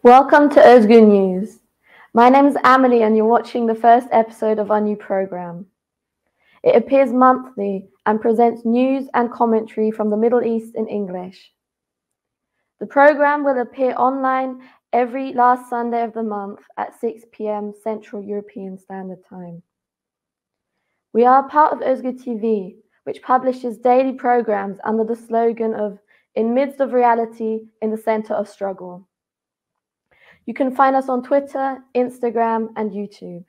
Welcome to Özgür News. My name is Amelie and you're watching the first episode of our new program. It appears monthly and presents news and commentary from the Middle East in English. The program will appear online every last Sunday of the month at 6 p.m. Central European Standard Time. We are part of Özgür TV, which publishes daily programs under the slogan of Inmidst of reality, in the center of struggle. You can find us on Twitter, Instagram, and YouTube.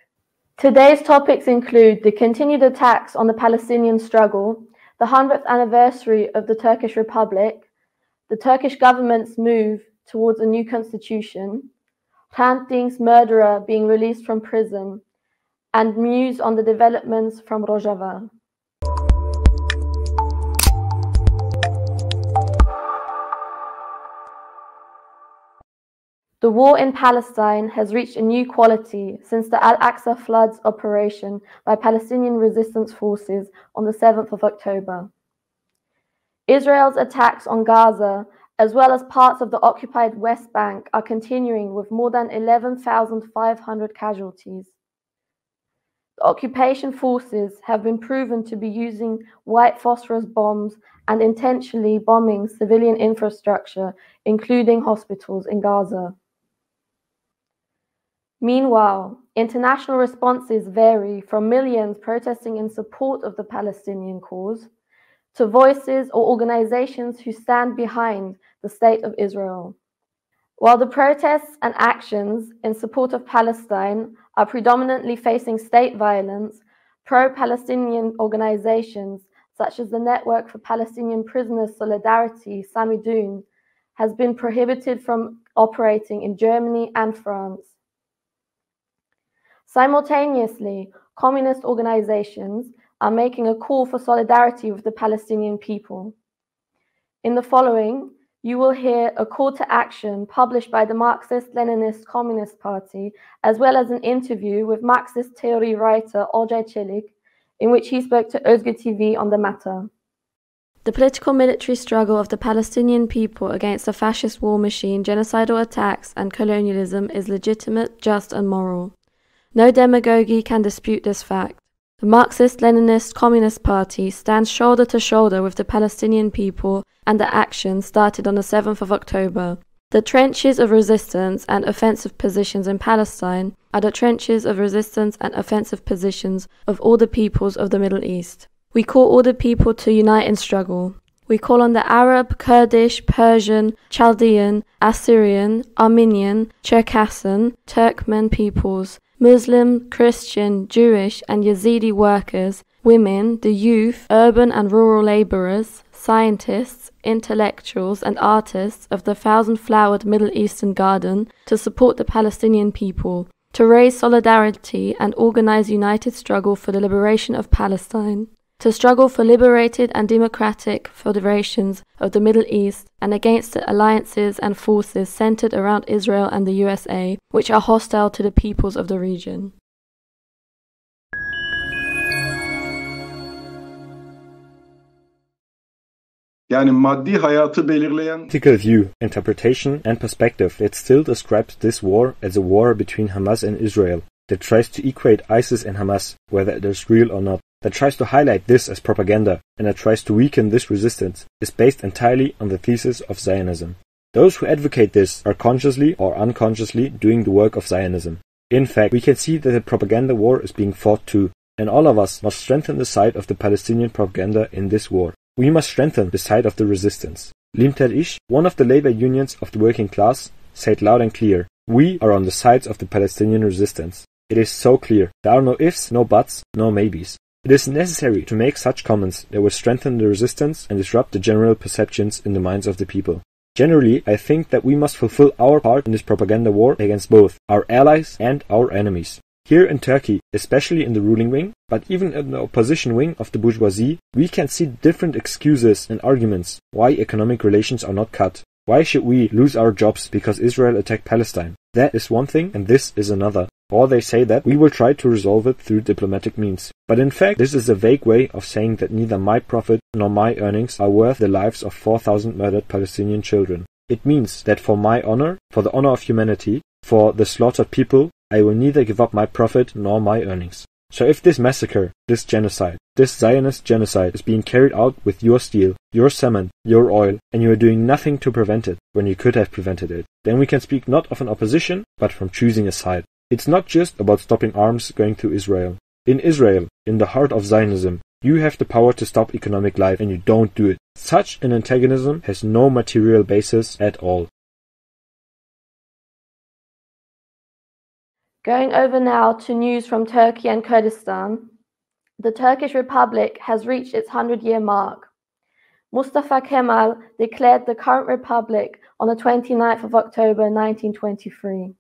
Today's topics include the continued attacks on the Palestinian struggle, the 100th anniversary of the Turkish Republic, the Turkish government's move towards a new constitution, Hrant Dink's murderer being released from prison, and news on the developments from Rojava. The war in Palestine has reached a new quality since the Al-Aqsa Floods operation by Palestinian resistance forces on the 7th of October. Israel's attacks on Gaza, as well as parts of the occupied West Bank, are continuing with more than 11,500 casualties. The occupation forces have been proven to be using white phosphorus bombs and intentionally bombing civilian infrastructure, including hospitals in Gaza. Meanwhile, international responses vary from millions protesting in support of the Palestinian cause to voices or organizations who stand behind the State of Israel. While the protests and actions in support of Palestine are predominantly facing state violence, pro-Palestinian organizations such as the Network for Palestinian Prisoners Solidarity, Samidoun, has been prohibited from operating in Germany and France. Simultaneously, communist organizations are making a call for solidarity with the Palestinian people. In the following, you will hear a call to action published by the Marxist-Leninist Communist Party, as well as an interview with Marxist theory writer Olcay Çelik, in which he spoke to Özgür TV on the matter. The political military struggle of the Palestinian people against the fascist war machine, genocidal attacks, and colonialism is legitimate, just, and moral. No demagogy can dispute this fact. The Marxist-Leninist Communist Party stands shoulder to shoulder with the Palestinian people and the action started on the 7th of October. The trenches of resistance and offensive positions in Palestine are the trenches of resistance and offensive positions of all the peoples of the Middle East. We call all the people to unite in struggle. We call on the Arab, Kurdish, Persian, Chaldean, Assyrian, Armenian, Circassian, Turkmen peoples, Muslim, Christian, Jewish, and Yazidi workers, women, the youth, urban and rural laborers, scientists, intellectuals, and artists of the thousand-flowered Middle Eastern garden to support the Palestinian people, to raise solidarity and organize united struggle for the liberation of Palestine, to struggle for liberated and democratic federations of the Middle East and against the alliances and forces centered around Israel and the USA, which are hostile to the peoples of the region. Political view, interpretation, and perspective that still describes this war as a war between Hamas and Israel, that tries to equate ISIS and Hamas, whether it is real or not, that tries to highlight this as propaganda, and that tries to weaken this resistance, is based entirely on the thesis of Zionism. Those who advocate this are consciously or unconsciously doing the work of Zionism. In fact, we can see that a propaganda war is being fought too, and all of us must strengthen the side of the Palestinian propaganda in this war. We must strengthen the side of the resistance. Limter Ish, one of the labor unions of the working class, said loud and clear, "We are on the sides of the Palestinian resistance." It is so clear. There are no ifs, no buts, no maybes. It is necessary to make such comments that will strengthen the resistance and disrupt the general perceptions in the minds of the people. Generally, I think that we must fulfill our part in this propaganda war against both our allies and our enemies. Here in Turkey, especially in the ruling wing, but even in the opposition wing of the bourgeoisie, we can see different excuses and arguments why economic relations are not cut. Why should we lose our jobs because Israel attacked Palestine? That is one thing and this is another. Or they say that we will try to resolve it through diplomatic means. But in fact, this is a vague way of saying that neither my profit nor my earnings are worth the lives of 4,000 murdered Palestinian children. It means that for my honor, for the honor of humanity, for the slaughtered people, I will neither give up my profit nor my earnings. So if this massacre, this genocide, this Zionist genocide is being carried out with your steel, your cement, your oil, and you are doing nothing to prevent it when you could have prevented it, then we can speak not of an opposition, but from choosing a side. It's not just about stopping arms going to Israel. In Israel, in the heart of Zionism, you have the power to stop economic life and you don't do it. Such an antagonism has no material basis at all. Going over now to news from Turkey and Kurdistan. The Turkish Republic has reached its 100-year mark. Mustafa Kemal declared the current republic on the 29th of October 1923.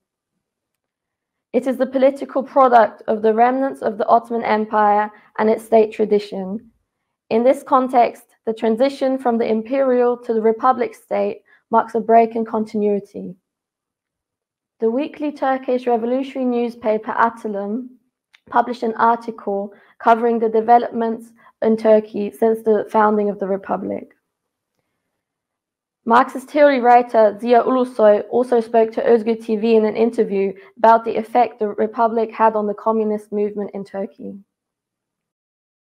It is the political product of the remnants of the Ottoman Empire and its state tradition. In this context, the transition from the imperial to the republic state marks a break in continuity. The weekly Turkish revolutionary newspaper Atılım published an article covering the developments in Turkey since the founding of the republic. Marxist theory writer Ziya Ulusoy also spoke to Özgür TV in an interview about the effect the republic had on the communist movement in Turkey.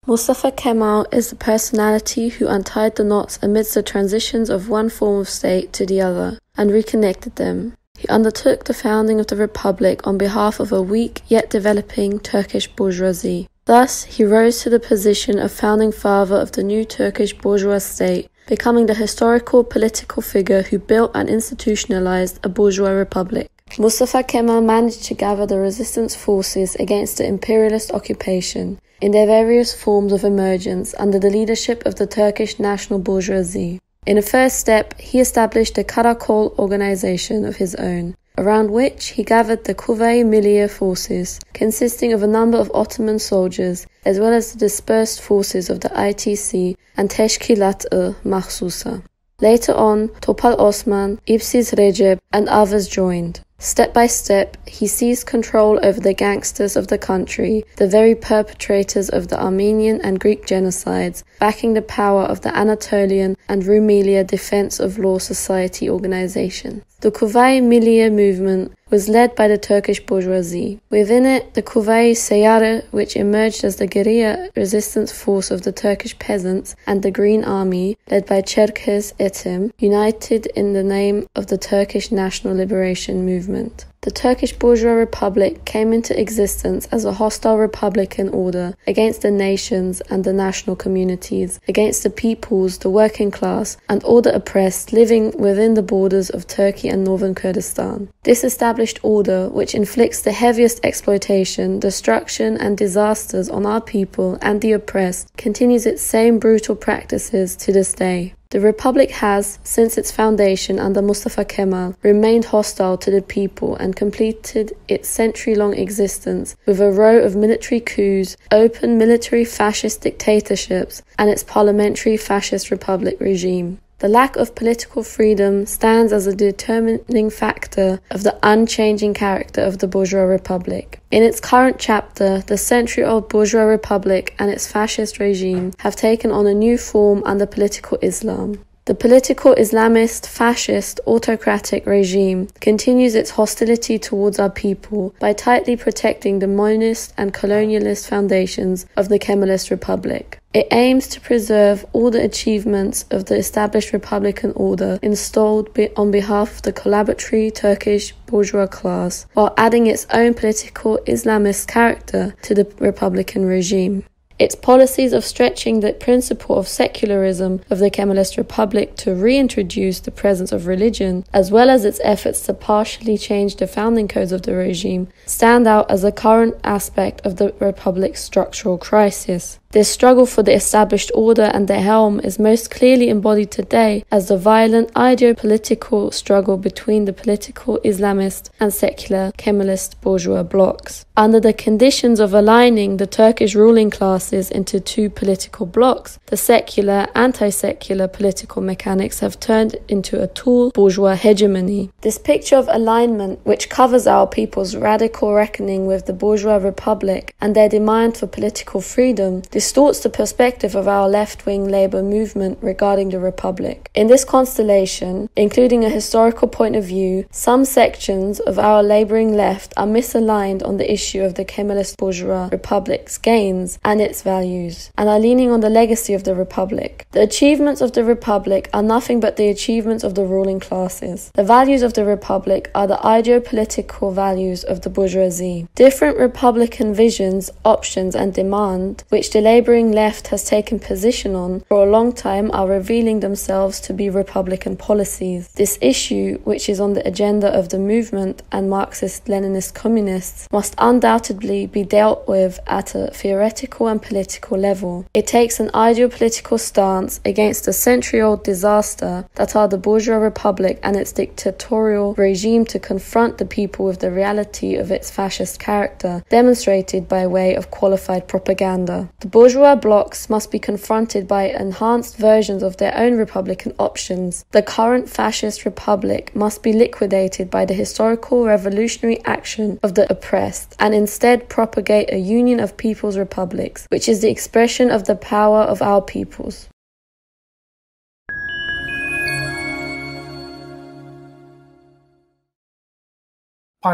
Mustafa Kemal is the personality who untied the knots amidst the transitions of one form of state to the other and reconnected them. He undertook the founding of the republic on behalf of a weak yet developing Turkish bourgeoisie. Thus, he rose to the position of founding father of the new Turkish bourgeois state, becoming the historical political figure who built and institutionalized a bourgeois republic. Mustafa Kemal managed to gather the resistance forces against the imperialist occupation in their various forms of emergence under the leadership of the Turkish national bourgeoisie. In a first step, he established a Karakol organization of his own, around which he gathered the Kuvay Milliye forces, consisting of a number of Ottoman soldiers, as well as the dispersed forces of the ITC and Teşkilat-ı Mahsusa. Later on, Topal Osman, İpsiz Recep, and others joined. Step by step, he seized control over the gangsters of the country, the very perpetrators of the Armenian and Greek genocides, backing the power of the Anatolian and Rumelia Defense of Law Society organization. The Kuvay Milliye movement was led by the Turkish bourgeoisie. Within it, the Kuvay Seyyare, which emerged as the guerrilla resistance force of the Turkish peasants, and the Green Army, led by Cherkes Etim, united in the name of the Turkish National Liberation Movement. The Turkish Bourgeois Republic came into existence as a hostile republican order against the nations and the national communities, against the peoples, the working class, and all the oppressed living within the borders of Turkey and northern Kurdistan. This established order, which inflicts the heaviest exploitation, destruction, and disasters on our people and the oppressed, continues its same brutal practices to this day. The Republic has, since its foundation under Mustafa Kemal, remained hostile to the people and completed its century-long existence with a row of military coups, open military fascist dictatorships, and its parliamentary fascist republic regime. The lack of political freedom stands as a determining factor of the unchanging character of the bourgeois republic. In its current chapter, the century-old bourgeois republic and its fascist regime have taken on a new form under political Islam. The political Islamist, fascist, autocratic regime continues its hostility towards our people by tightly protecting the monist and colonialist foundations of the Kemalist Republic. It aims to preserve all the achievements of the established republican order installed on behalf of the collaboratory Turkish bourgeois class, while adding its own political Islamist character to the republican regime. Its policies of stretching the principle of secularism of the Kemalist Republic to reintroduce the presence of religion, as well as its efforts to partially change the founding codes of the regime, stand out as a current aspect of the Republic's structural crisis. This struggle for the established order and the helm is most clearly embodied today as the violent ideo-political struggle between the political Islamist and secular Kemalist bourgeois blocs. Under the conditions of aligning the Turkish ruling class classes into two political blocs, the secular, anti-secular political mechanics have turned into a tool bourgeois hegemony. This picture of alignment, which covers our people's radical reckoning with the bourgeois republic and their demand for political freedom, distorts the perspective of our left-wing labour movement regarding the republic. In this constellation, including a historical point of view, some sections of our labouring left are misaligned on the issue of the Kemalist bourgeois republic's gains and its values, and are leaning on the legacy of the republic. The achievements of the republic are nothing but the achievements of the ruling classes. The values of the republic are the ideo-political values of the bourgeoisie. Different republican visions, options and demand, which the labouring left has taken position on for a long time, are revealing themselves to be republican policies. This issue, which is on the agenda of the movement and Marxist-Leninist communists, must undoubtedly be dealt with at a theoretical and political level. It takes an ideopolitical stance against the century-old disaster that are the bourgeois republic and its dictatorial regime to confront the people with the reality of its fascist character, demonstrated by way of qualified propaganda. The bourgeois blocs must be confronted by enhanced versions of their own republican options. The current fascist republic must be liquidated by the historical revolutionary action of the oppressed, and instead propagate a union of people's republics, which is the expression of the power of our peoples. The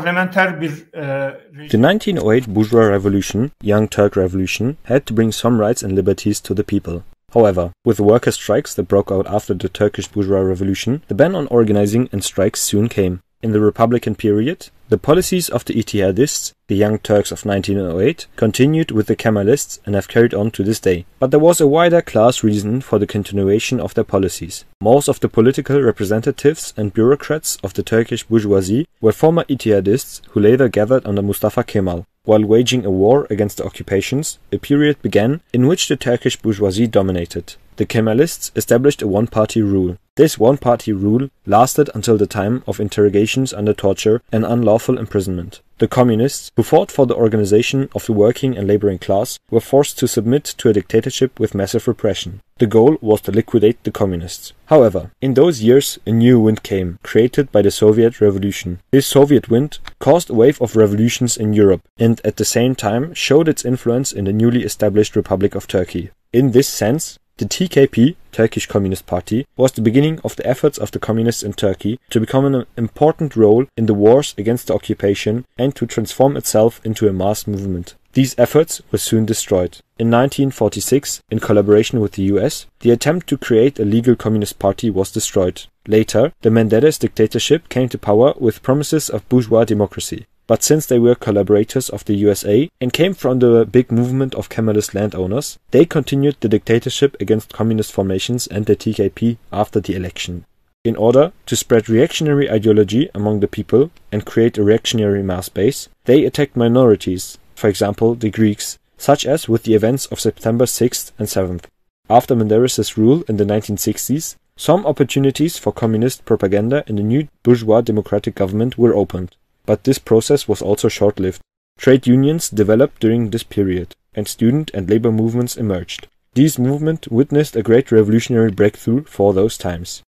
1908 bourgeois revolution, Young Turk Revolution, had to bring some rights and liberties to the people. However, with the worker strikes that broke out after the Turkish bourgeois revolution, the ban on organizing and strikes soon came. In the Republican period, the policies of the Ittihadists, the Young Turks of 1908, continued with the Kemalists and have carried on to this day. But there was a wider class reason for the continuation of their policies. Most of the political representatives and bureaucrats of the Turkish bourgeoisie were former Ittihadists who later gathered under Mustafa Kemal. While waging a war against the occupations, a period began in which the Turkish bourgeoisie dominated. The Kemalists established a one-party rule. This one-party rule lasted until the time of interrogations under torture and unlawful imprisonment. The communists, who fought for the organization of the working and laboring class, were forced to submit to a dictatorship with massive repression. The goal was to liquidate the communists. However, in those years a new wind came, created by the Soviet Revolution. This Soviet wind caused a wave of revolutions in Europe, and at the same time showed its influence in the newly established Republic of Turkey. In this sense, the TKP, Turkish Communist Party, was the beginning of the efforts of the communists in Turkey to become an important role in the wars against the occupation and to transform itself into a mass movement. These efforts were soon destroyed. In 1946, in collaboration with the US, the attempt to create a legal communist party was destroyed. Later, the Menderes dictatorship came to power with promises of bourgeois democracy. But since they were collaborators of the USA and came from the big movement of Kemalist landowners, they continued the dictatorship against communist formations and the TKP after the election. In order to spread reactionary ideology among the people and create a reactionary mass base, they attacked minorities, for example the Greeks, such as with the events of September 6th and 7th. After Menderes' rule in the 1960s, some opportunities for communist propaganda in the new bourgeois democratic government were opened. But this process was also short-lived. Trade unions developed during this period, and student and labor movements emerged. These movements witnessed a great revolutionary breakthrough for those times.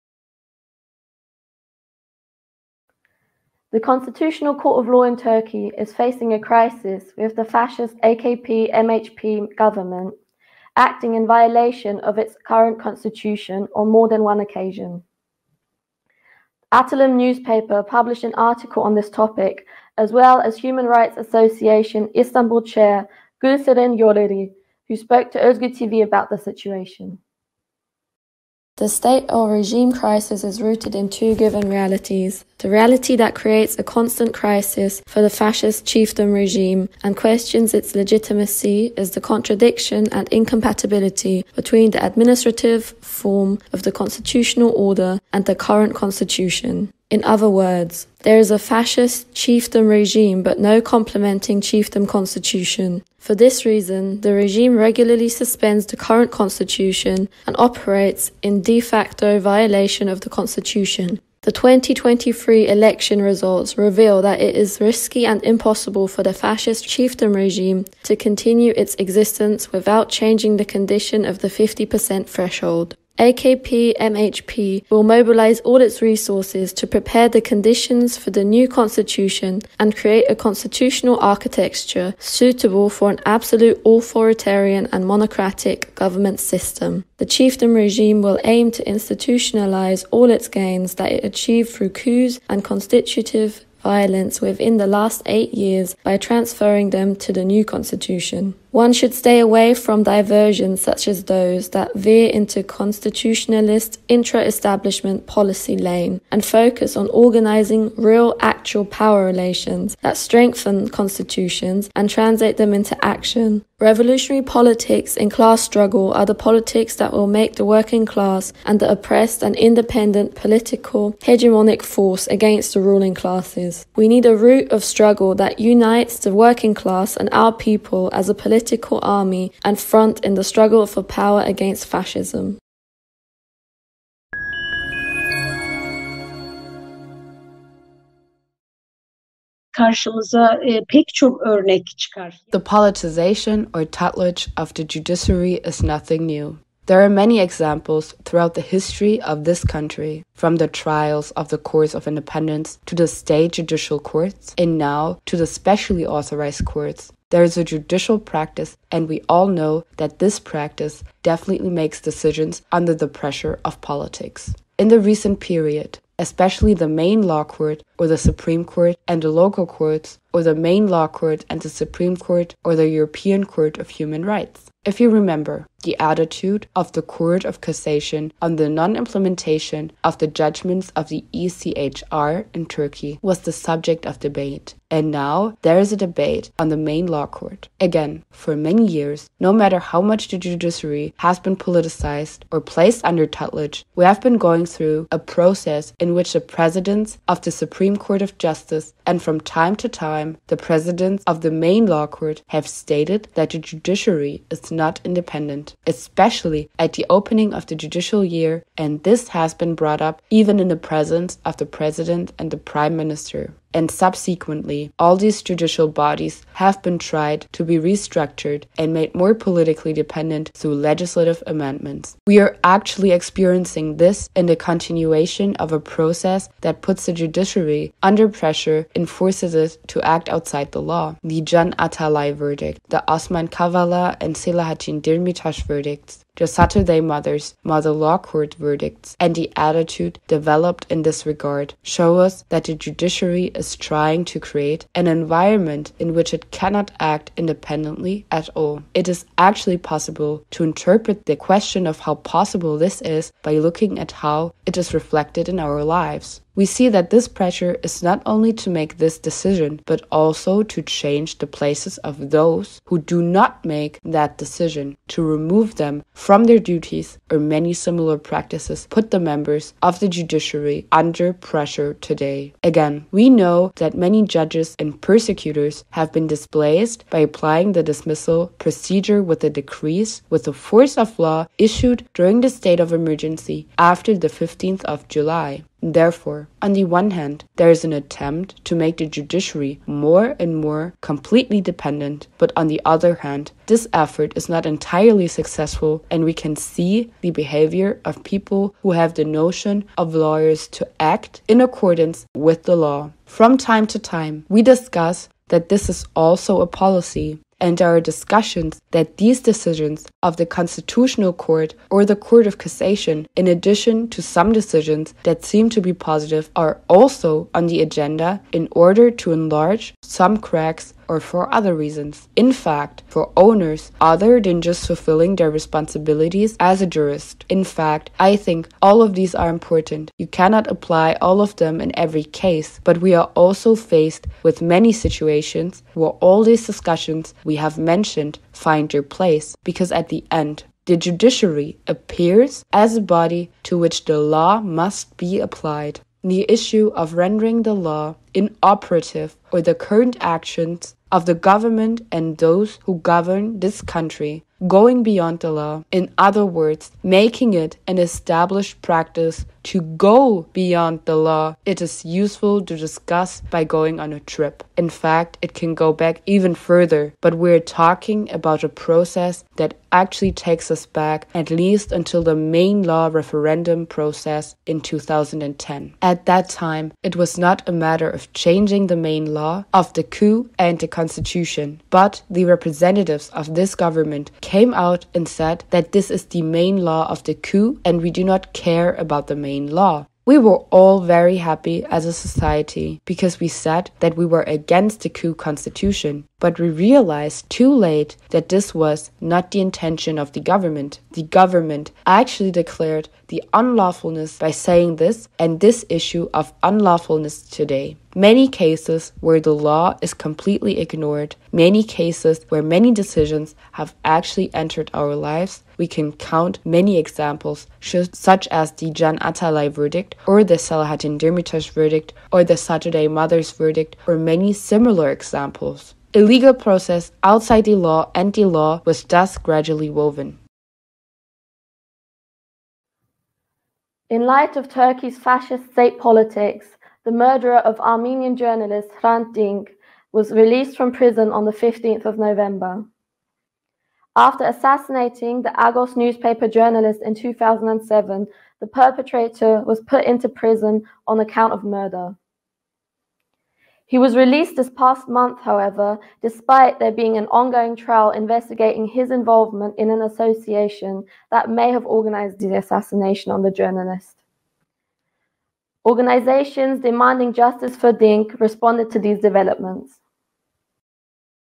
The Constitutional Court of Law in Turkey is facing a crisis with the fascist AKP-MHP government acting in violation of its current constitution on more than one occasion. Atılım newspaper published an article on this topic, as well as Human Rights Association Istanbul chair Gülseren Yoreri, who spoke to Özgür TV about the situation. The state or regime crisis is rooted in two given realities. The reality that creates a constant crisis for the fascist chiefdom regime and questions its legitimacy is the contradiction and incompatibility between the administrative form of the constitutional order and the current constitution. In other words, there is a fascist chiefdom regime but no complementing chiefdom constitution. For this reason, the regime regularly suspends the current constitution and operates in de facto violation of the constitution. The 2023 election results reveal that it is risky and impossible for the fascist chieftain regime to continue its existence without changing the condition of the 50% threshold. AKP-MHP will mobilize all its resources to prepare the conditions for the new constitution and create a constitutional architecture suitable for an absolute authoritarian and monocratic government system. The chieftain regime will aim to institutionalize all its gains that it achieved through coups and constitutive violence within the last 8 years by transferring them to the new constitution. One should stay away from diversions such as those that veer into constitutionalist intra-establishment policy lane and focus on organizing real actual power relations that strengthen constitutions and translate them into action. Revolutionary politics and class struggle are the politics that will make the working class and the oppressed an independent political hegemonic force against the ruling classes. We need a root of struggle that unites the working class and our people as a political army and front in the struggle for power against fascism. Karşımıza pek çok örnek çıkar. The politicization or tutelage of the judiciary is nothing new. There are many examples throughout the history of this country, from the trials of the courts of independence to the state judicial courts, and now to the specially authorized courts. There is a judicial practice, and we all know that this practice definitely makes decisions under the pressure of politics. In the recent period, especially the main law court or the Supreme Court and the local courts, or the main law court and the Supreme Court or the European Court of Human Rights. If you remember, the attitude of the Court of Cassation on the non-implementation of the judgments of the ECHR in Turkey was the subject of debate. And now there is a debate on the main law court. Again, for many years, no matter how much the judiciary has been politicized or placed under tutelage, we have been going through a process in which the presidents of the Supreme Court of Justice and from time to time the presidents of the main law court have stated that the judiciary is not independent, especially at the opening of the judicial year, and this has been brought up even in the presence of the president and the prime minister. And subsequently, all these judicial bodies have been tried to be restructured and made more politically dependent through legislative amendments. We are actually experiencing this in the continuation of a process that puts the judiciary under pressure and forces it to act outside the law. The Can Atalay verdict, the Osman Kavala and Selahattin Demirtas verdicts, the Saturday Mothers Mother Law Court verdicts, and the attitude developed in this regard show us that the judiciary is trying to create an environment in which it cannot act independently at all. It is actually possible to interpret the question of how possible this is by looking at how it is reflected in our lives. We see that this pressure is not only to make this decision, but also to change the places of those who do not make that decision, to remove them from their duties, or many similar practices put the members of the judiciary under pressure today. Again, we know that many judges and prosecutors have been displaced by applying the dismissal procedure with the decrees with the force of law issued during the state of emergency after the 15th of July. Therefore, on the one hand, there is an attempt to make the judiciary more and more completely dependent, but on the other hand, this effort is not entirely successful, and we can see the behavior of people who have the notion of lawyers to act in accordance with the law. From time to time, we discuss that this is also a policy, and there are discussions that these decisions of the Constitutional Court or the Court of Cassation, in addition to some decisions that seem to be positive, are also on the agenda in order to enlarge some cracks or for other reasons. In fact, for owners other than just fulfilling their responsibilities as a jurist. In fact, I think all of these are important. You cannot apply all of them in every case, but we are also faced with many situations where all these discussions we have mentioned find their place, because at the end, the judiciary appears as a body to which the law must be applied. The issue of rendering the law inoperative or the current actions of the government and those who govern this country going beyond the law, in other words, making it an established practice to go beyond the law, it is useful to discuss by going on a trip. In fact, it can go back even further, but we're talking about a process that actually takes us back at least until the main law referendum process in 2010. At that time, it was not a matter of changing the main law of the coup and the constitution, but the representatives of this government came out and said that this is the main law of the coup and we do not care about the main law. We were all very happy as a society because we said that we were against the coup constitution, but we realized too late that this was not the intention of the government. The government actually declared the unlawfulness by saying this and this issue of unlawfulness today. Many cases where the law is completely ignored, many cases where many decisions have actually entered our lives. We can count many examples, such as the Can Atalay verdict, or the Selahattin Demirtas verdict, or the Saturday Mothers verdict, or many similar examples. A legal process outside the law and the law was thus gradually woven. In light of Turkey's fascist state politics, the murderer of Armenian journalist Hrant Dink was released from prison on the 15th of November. After assassinating the Agos newspaper journalist in 2007, the perpetrator was put into prison on account of murder. He was released this past month, however, despite there being an ongoing trial investigating his involvement in an association that may have organized the assassination on the journalist. Organizations demanding justice for Dink responded to these developments.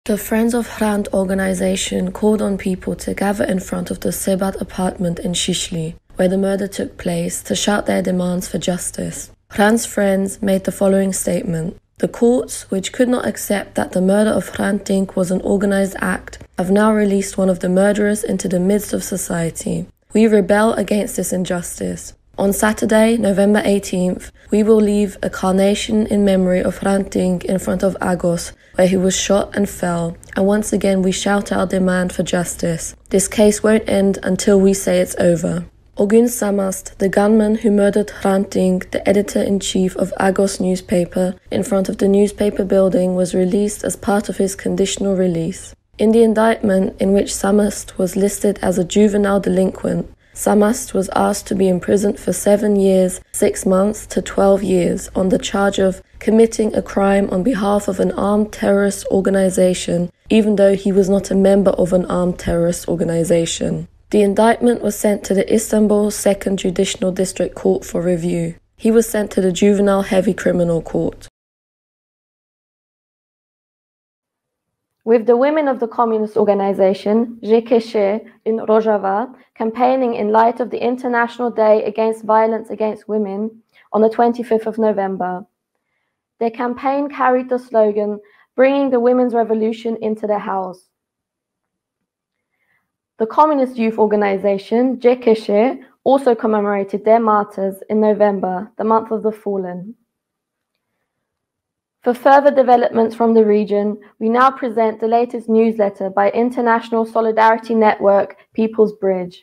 The Friends of Hrant organization called on people to gather in front of the Sebat apartment in Shishli, where the murder took place, to shout their demands for justice. Hrant's friends made the following statement: "The courts, which could not accept that the murder of Hrant Dink was an organized act, have now released one of the murderers into the midst of society. We rebel against this injustice. On Saturday, November 18th, we will leave a carnation in memory of Hrant Dink in front of Agos, where he was shot and fell, and once again we shout our demand for justice. This case won't end until we say it's over." Özgür Samast, the gunman who murdered Hrant Dink, the editor-in-chief of Agos newspaper, in front of the newspaper building, was released as part of his conditional release. In the indictment, in which Samast was listed as a juvenile delinquent, Samast was asked to be imprisoned for 7 years, 6 months to 12 years on the charge of committing a crime on behalf of an armed terrorist organization, even though he was not a member of an armed terrorist organization. The indictment was sent to the Istanbul 2nd Judicial District Court for review. He was sent to the Juvenile Heavy Criminal Court. With the women of the communist organization, JKŞ, in Rojava, campaigning in light of the International Day Against Violence Against Women on the 25th of November. Their campaign carried the slogan, "Bringing the Women's Revolution into the House." The communist youth organization, JKŞ, also commemorated their martyrs in November, the month of the fallen. For further developments from the region, we now present the latest newsletter by International Solidarity Network, People's Bridge.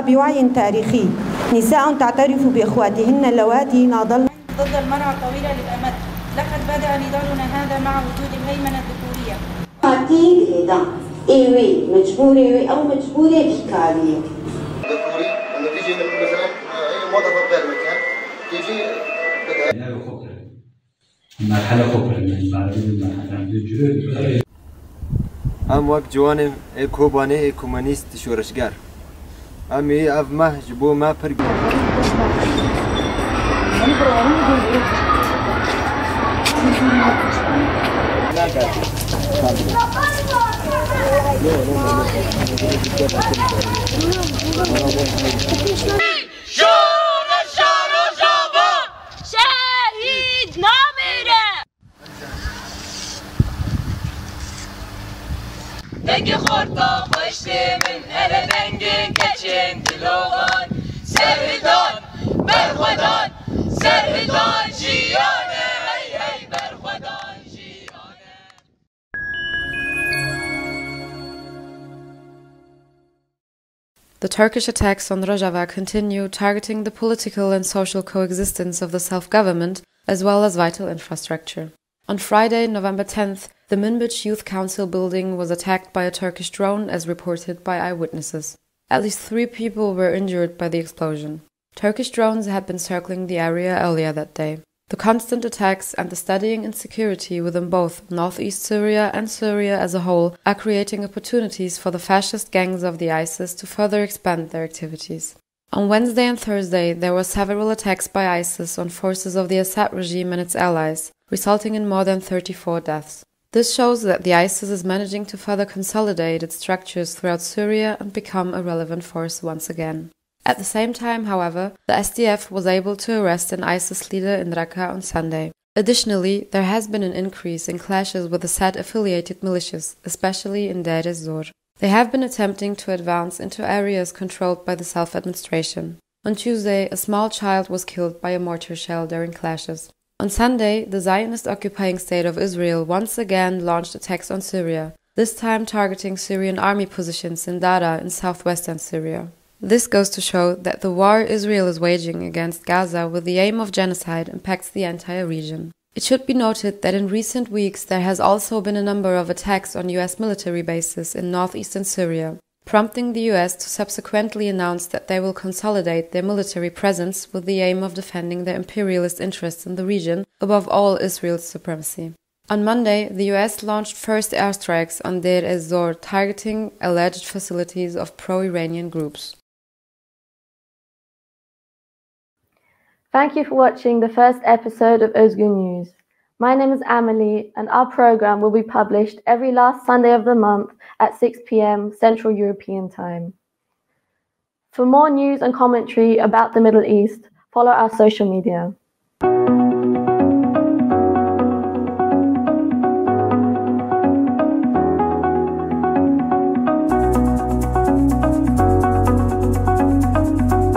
بوعي تاريخي نساء تعترف بإخواتهن اللواتي ناضلن ضد المرأة طويلة للأمد. لقد بدأ نضالنا هذا مع وجود الهيمنة الذكورية. مجبورة أو مجبورة إشكالية. ذكوري لما تيجي من مثلا أي موظفة بغير مكان تيجي مرحلة خبرة هم وقت جوانم كوبانه کمونیست شورشگر امی اف مه جبو ما پر شورش رجاوا شهید نمیره slogan سرهدان برخودان سرهدان جیانه هی هی برخودان جیانه. The Turkish attacks on Rojava continue, targeting the political and social coexistence of the self-government as well as vital infrastructure. On Friday, November 10th, the Inmidst Youth Council building was attacked by a Turkish drone as reported by eyewitnesses. At least 3 people were injured by the explosion. Turkish drones had been circling the area earlier that day. The constant attacks and the steadying insecurity within both northeast Syria and Syria as a whole are creating opportunities for the fascist gangs of the ISIS to further expand their activities. On Wednesday and Thursday, there were several attacks by ISIS on forces of the Assad regime and its allies, resulting in more than 34 deaths. This shows that the ISIS is managing to further consolidate its structures throughout Syria and become a relevant force once again. At the same time, however, the SDF was able to arrest an ISIS leader in Raqqa on Sunday. Additionally, there has been an increase in clashes with Assad-affiliated militias, especially in Deir ez-Zor. They have been attempting to advance into areas controlled by the self-administration. On Tuesday, a small child was killed by a mortar shell during clashes. On Sunday, the Zionist-occupying state of Israel once again launched attacks on Syria, this time targeting Syrian army positions in Dara in southwestern Syria. This goes to show that the war Israel is waging against Gaza with the aim of genocide impacts the entire region. It should be noted that in recent weeks there has also been a number of attacks on US military bases in northeastern Syria, prompting the US to subsequently announce that they will consolidate their military presence with the aim of defending their imperialist interests in the region, above all Israel's supremacy. On Monday, the US launched first airstrikes on Deir ez-Zor, targeting alleged facilities of pro-Iranian groups. Thank you for watching the first episode of Özgür News. My name is Amelie, and our program will be published every last Sunday of the month at 6 p.m. Central European Time. For more news and commentary about the Middle East, follow our social media.